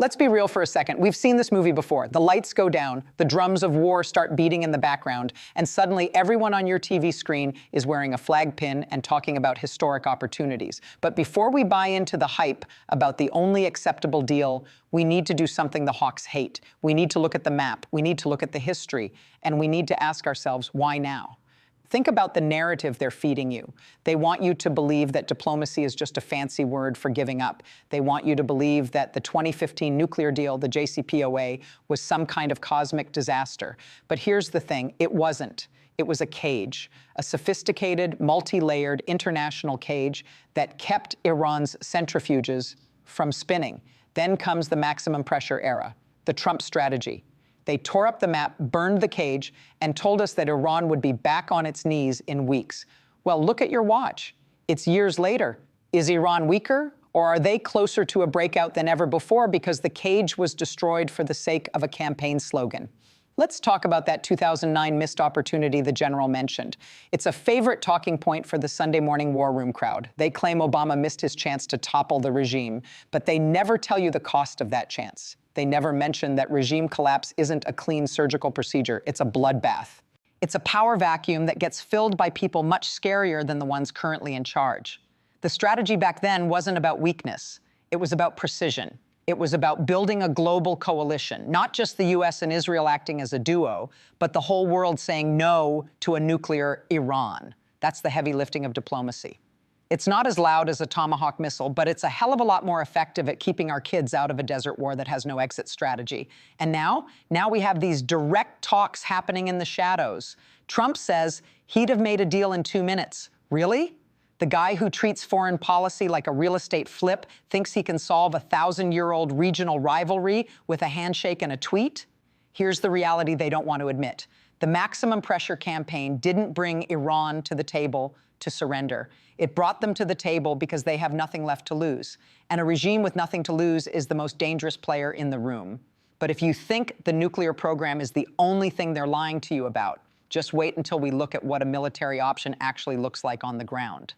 Let's be real for a second. We've seen this movie before. The lights go down, the drums of war start beating in the background, and suddenly everyone on your TV screen is wearing a flag pin and talking about historic opportunities. But before we buy into the hype about the only acceptable deal, we need to do something the hawks hate. We need to look at the map, we need to look at the history, and we need to ask ourselves, why now? Think about the narrative they're feeding you. They want you to believe that diplomacy is just a fancy word for giving up. They want you to believe that the 2015 nuclear deal, the JCPOA, was some kind of cosmic disaster. But here's the thing, it wasn't. It was a cage, a sophisticated, multi-layered international cage that kept Iran's centrifuges from spinning. Then comes the maximum pressure era, the Trump strategy. They tore up the map, burned the cage, and told us that Iran would be back on its knees in weeks. Well, look at your watch. It's years later. Is Iran weaker, or are they closer to a breakout than ever before because the cage was destroyed for the sake of a campaign slogan? Let's talk about that 2009 missed opportunity the general mentioned. It's a favorite talking point for the Sunday morning war room crowd. They claim Obama missed his chance to topple the regime, but they never tell you the cost of that chance. They never mention that regime collapse isn't a clean surgical procedure, it's a bloodbath. It's a power vacuum that gets filled by people much scarier than the ones currently in charge. The strategy back then wasn't about weakness, it was about precision. It was about building a global coalition, not just the US and Israel acting as a duo, but the whole world saying no to a nuclear Iran. That's the heavy lifting of diplomacy. It's not as loud as a Tomahawk missile, but it's a hell of a lot more effective at keeping our kids out of a desert war that has no exit strategy. And now we have these direct talks happening in the shadows. Trump says he'd have made a deal in 2 minutes. Really? The guy who treats foreign policy like a real estate flip thinks he can solve a 1,000-year-old regional rivalry with a handshake and a tweet? Here's the reality they don't want to admit. The maximum pressure campaign didn't bring Iran to the table to surrender. It brought them to the table because they have nothing left to lose. And a regime with nothing to lose is the most dangerous player in the room. But if you think the nuclear program is the only thing they're lying to you about, just wait until we look at what a military option actually looks like on the ground.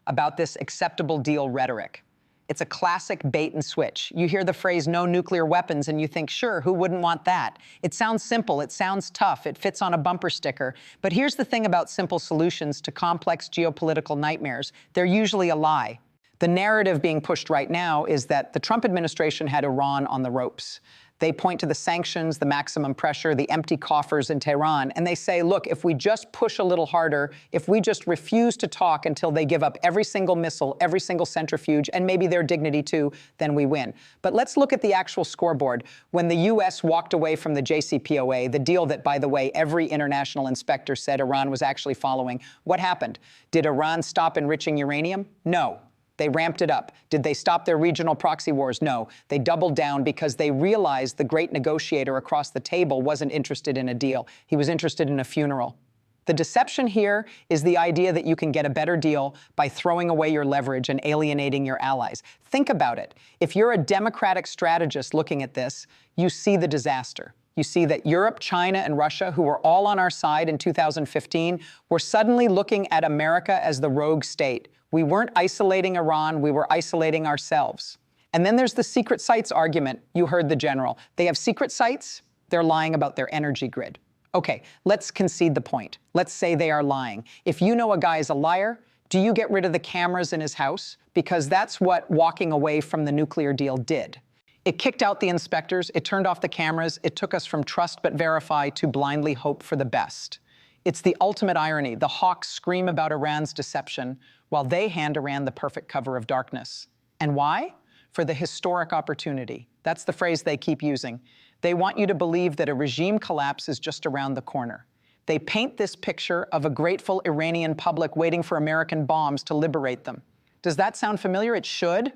About this acceptable deal rhetoric. It's a classic bait and switch. You hear the phrase no nuclear weapons and you think, sure, who wouldn't want that? It sounds simple, it sounds tough, it fits on a bumper sticker. But here's the thing about simple solutions to complex geopolitical nightmares. They're usually a lie. The narrative being pushed right now is that the Trump administration had Iran on the ropes. They point to the sanctions, the maximum pressure, the empty coffers in Tehran, and they say, look, if we just push a little harder, if we just refuse to talk until they give up every single missile, every single centrifuge, and maybe their dignity too, then we win. But let's look at the actual scoreboard. When the US walked away from the JCPOA, the deal that, by the way, every international inspector said Iran was actually following, what happened? Did Iran stop enriching uranium? No. They ramped it up. Did they stop their regional proxy wars? No. They doubled down because they realized the great negotiator across the table wasn't interested in a deal. He was interested in a funeral. The deception here is the idea that you can get a better deal by throwing away your leverage and alienating your allies. Think about it. If you're a democratic strategist looking at this, you see the disaster. You see that Europe, China, and Russia, who were all on our side in 2015, were suddenly looking at America as the rogue state. We weren't isolating Iran, we were isolating ourselves. And then there's the secret sites argument. You heard the general. They have secret sites, they're lying about their energy grid. Okay, let's concede the point. Let's say they are lying. If you know a guy is a liar, do you get rid of the cameras in his house? Because that's what walking away from the nuclear deal did. It kicked out the inspectors, it turned off the cameras, it took us from trust but verify to blindly hope for the best. It's the ultimate irony. The hawks scream about Iran's deception while they hand Iran the perfect cover of darkness. And why? For the historic opportunity. That's the phrase they keep using. They want you to believe that a regime collapse is just around the corner. They paint this picture of a grateful Iranian public waiting for American bombs to liberate them. Does that sound familiar? It should.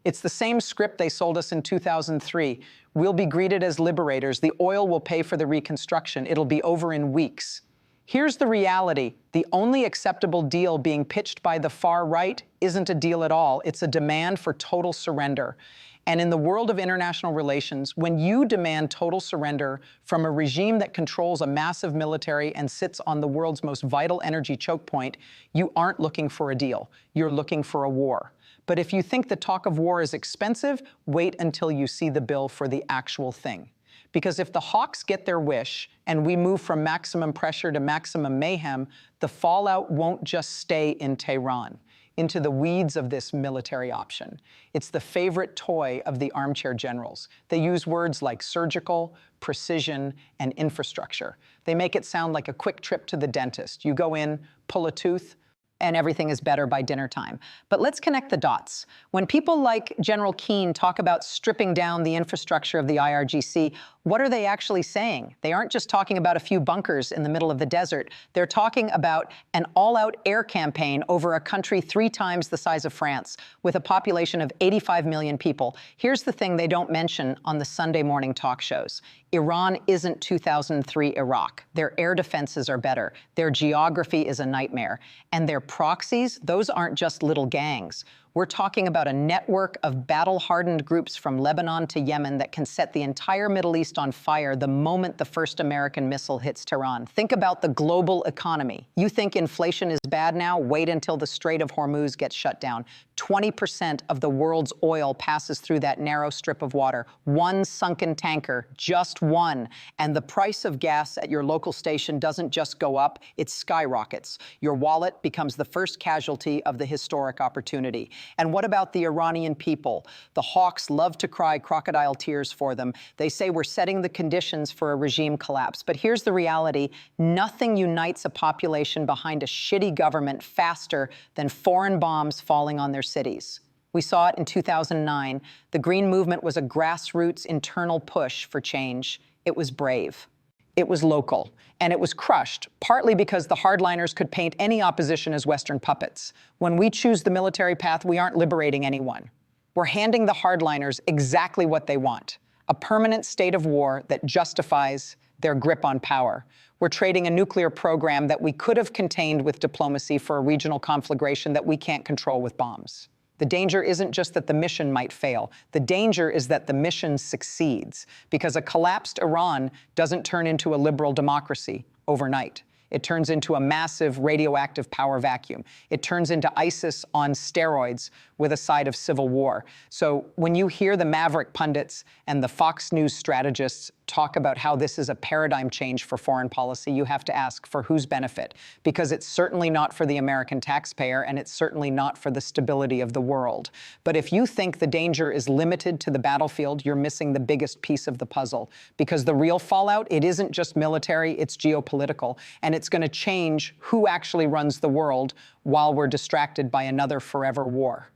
It's the same script they sold us in 2003. We'll be greeted as liberators. The oil will pay for the reconstruction. It'll be over in weeks. Here's the reality. The only acceptable deal being pitched by the far right isn't a deal at all. It's a demand for total surrender. And in the world of international relations, when you demand total surrender from a regime that controls a massive military and sits on the world's most vital energy choke point, you aren't looking for a deal. You're looking for a war. But if you think the talk of war is expensive, wait until you see the bill for the actual thing. Because if the hawks get their wish and we move from maximum pressure to maximum mayhem, the fallout won't just stay in Tehran, into the weeds of this military option. It's the favorite toy of the armchair generals. They use words like surgical, precision, and infrastructure. They make it sound like a quick trip to the dentist. You go in, pull a tooth, and everything is better by dinner time. But let's connect the dots. When people like General Keane talk about stripping down the infrastructure of the IRGC, what are they actually saying? They aren't just talking about a few bunkers in the middle of the desert. They're talking about an all-out air campaign over a country 3 times the size of France, with a population of 85 million people. Here's the thing they don't mention on the Sunday morning talk shows. Iran isn't 2003 Iraq. Their air defenses are better. Their geography is a nightmare. And their proxies, those aren't just little gangs. We're talking about a network of battle-hardened groups from Lebanon to Yemen that can set the entire Middle East on fire the moment the first American missile hits Tehran. Think about the global economy. You think inflation is bad now? Wait until the Strait of Hormuz gets shut down. 20% of the world's oil passes through that narrow strip of water. One sunken tanker, just one. And the price of gas at your local station doesn't just go up, it skyrockets. Your wallet becomes the first casualty of the historic opportunity. And what about the Iranian people? The hawks love to cry crocodile tears for them. They say we're setting the conditions for a regime collapse. But here's the reality. Nothing unites a population behind a shitty government faster than foreign bombs falling on their cities. We saw it in 2009. The Green Movement was a grassroots internal push for change. It was brave. It was local, and it was crushed, partly because the hardliners could paint any opposition as Western puppets. When we choose the military path, we aren't liberating anyone. We're handing the hardliners exactly what they want, a permanent state of war that justifies their grip on power. We're trading a nuclear program that we could have contained with diplomacy for a regional conflagration that we can't control with bombs. The danger isn't just that the mission might fail. The danger is that the mission succeeds, because a collapsed Iran doesn't turn into a liberal democracy overnight. It turns into a massive radioactive power vacuum. It turns into ISIS on steroids with a side of civil war. So when you hear the maverick pundits and the Fox News strategists talk about how this is a paradigm change for foreign policy, you have to ask, for whose benefit? Because it's certainly not for the American taxpayer, and it's certainly not for the stability of the world. But if you think the danger is limited to the battlefield, you're missing the biggest piece of the puzzle. Because the real fallout, it isn't just military, it's geopolitical. And it's going to change who actually runs the world while we're distracted by another forever war.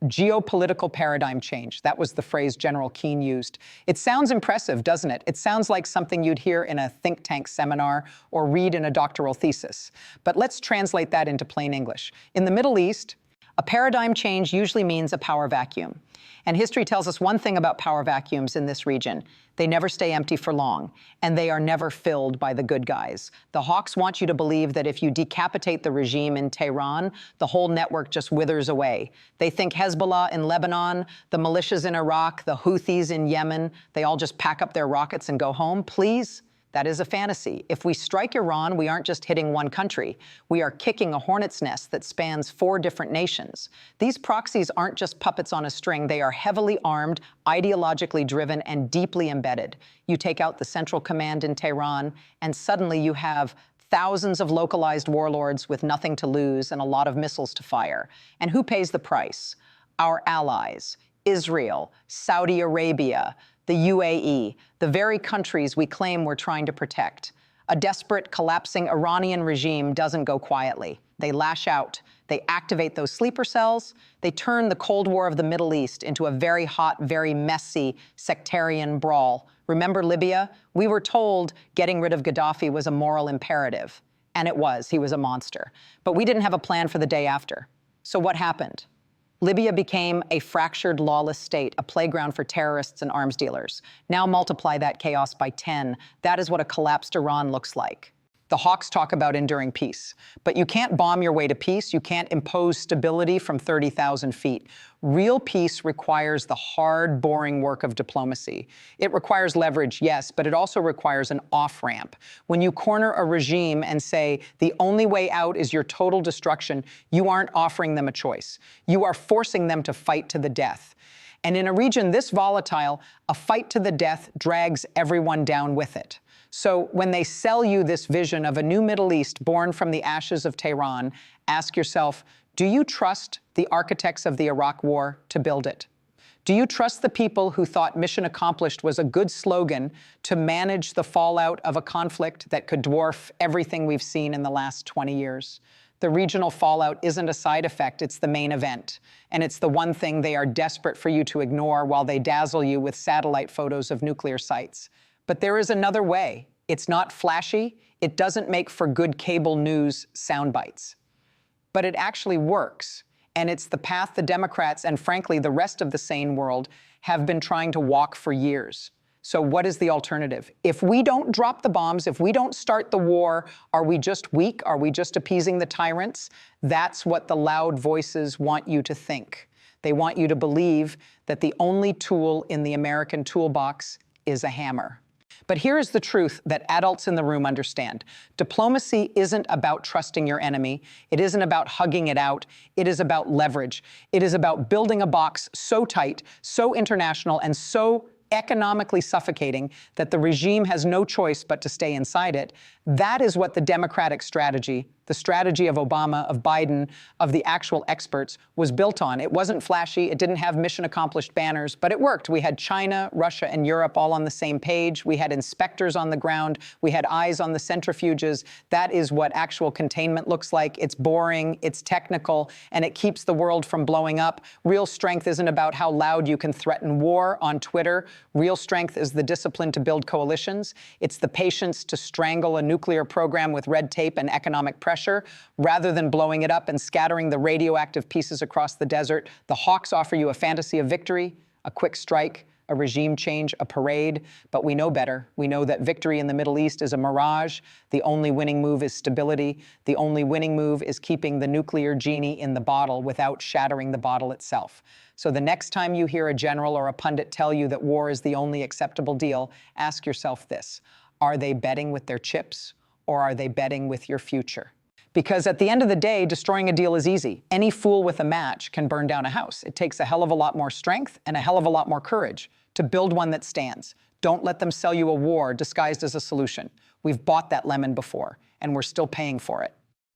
Geopolitical paradigm change. That was the phrase General Keane used. It sounds impressive, doesn't it? It sounds like something you'd hear in a think tank seminar or read in a doctoral thesis. But let's translate that into plain English. In the Middle East, a paradigm change usually means a power vacuum. And history tells us one thing about power vacuums in this region. They never stay empty for long, and they are never filled by the good guys. The hawks want you to believe that if you decapitate the regime in Tehran, the whole network just withers away. They think Hezbollah in Lebanon, the militias in Iraq, the Houthis in Yemen, they all just pack up their rockets and go home. Please? That is a fantasy. If we strike Iran, we aren't just hitting one country. We are kicking a hornet's nest that spans 4 different nations. These proxies aren't just puppets on a string. They are heavily armed, ideologically driven, and deeply embedded. You take out the central command in Tehran, and suddenly you have thousands of localized warlords with nothing to lose and a lot of missiles to fire. And who pays the price? Our allies, Israel, Saudi Arabia, the UAE, the very countries we claim we're trying to protect. A desperate, collapsing Iranian regime doesn't go quietly. They lash out. They activate those sleeper cells. They turn the Cold War of the Middle East into a very hot, very messy sectarian brawl. Remember Libya? We were told getting rid of Gaddafi was a moral imperative. And it was. He was a monster. But we didn't have a plan for the day after. So what happened? Libya became a fractured, lawless state, a playground for terrorists and arms dealers. Now multiply that chaos by 10. That is what a collapsed Iran looks like. The hawks talk about enduring peace. But you can't bomb your way to peace. You can't impose stability from 30,000 feet. Real peace requires the hard, boring work of diplomacy. It requires leverage, yes, but it also requires an off-ramp. When you corner a regime and say the only way out is your total destruction, you aren't offering them a choice. You are forcing them to fight to the death. And in a region this volatile, a fight to the death drags everyone down with it. So when they sell you this vision of a new Middle East born from the ashes of Tehran, ask yourself, do you trust the architects of the Iraq War to build it? Do you trust the people who thought mission accomplished was a good slogan to manage the fallout of a conflict that could dwarf everything we've seen in the last 20 years? The regional fallout isn't a side effect, it's the main event. And it's the one thing they are desperate for you to ignore while they dazzle you with satellite photos of nuclear sites. But there is another way. It's not flashy. It doesn't make for good cable news sound bites. But it actually works. And it's the path the Democrats and, frankly, the rest of the sane world have been trying to walk for years. So what is the alternative? If we don't drop the bombs, if we don't start the war, are we just weak? Are we just appeasing the tyrants? That's what the loud voices want you to think. They want you to believe that the only tool in the American toolbox is a hammer. But here is the truth that adults in the room understand. Diplomacy isn't about trusting your enemy. It isn't about hugging it out. It is about leverage. It is about building a box so tight, so international, and so economically suffocating that the regime has no choice but to stay inside it. That is what the Democratic strategy, the strategy of Obama, of Biden, of the actual experts, was built on. It wasn't flashy. It didn't have mission accomplished banners, but it worked. We had China, Russia, and Europe all on the same page. We had inspectors on the ground. We had eyes on the centrifuges. That is what actual containment looks like. It's boring, it's technical, and it keeps the world from blowing up. Real strength isn't about how loud you can threaten war on Twitter. Real strength is the discipline to build coalitions. It's the patience to strangle a nuclear program with red tape and economic pressure. Rather than blowing it up and scattering the radioactive pieces across the desert, the hawks offer you a fantasy of victory, a quick strike, a regime change, a parade. But we know better. We know that victory in the Middle East is a mirage. The only winning move is stability. The only winning move is keeping the nuclear genie in the bottle without shattering the bottle itself. So the next time you hear a general or a pundit tell you that war is the only acceptable deal, ask yourself this: are they betting with their chips, or are they betting with your future? Because at the end of the day, destroying a deal is easy. Any fool with a match can burn down a house. It takes a hell of a lot more strength and a hell of a lot more courage to build one that stands. Don't let them sell you a war disguised as a solution. We've bought that lemon before, and we're still paying for it.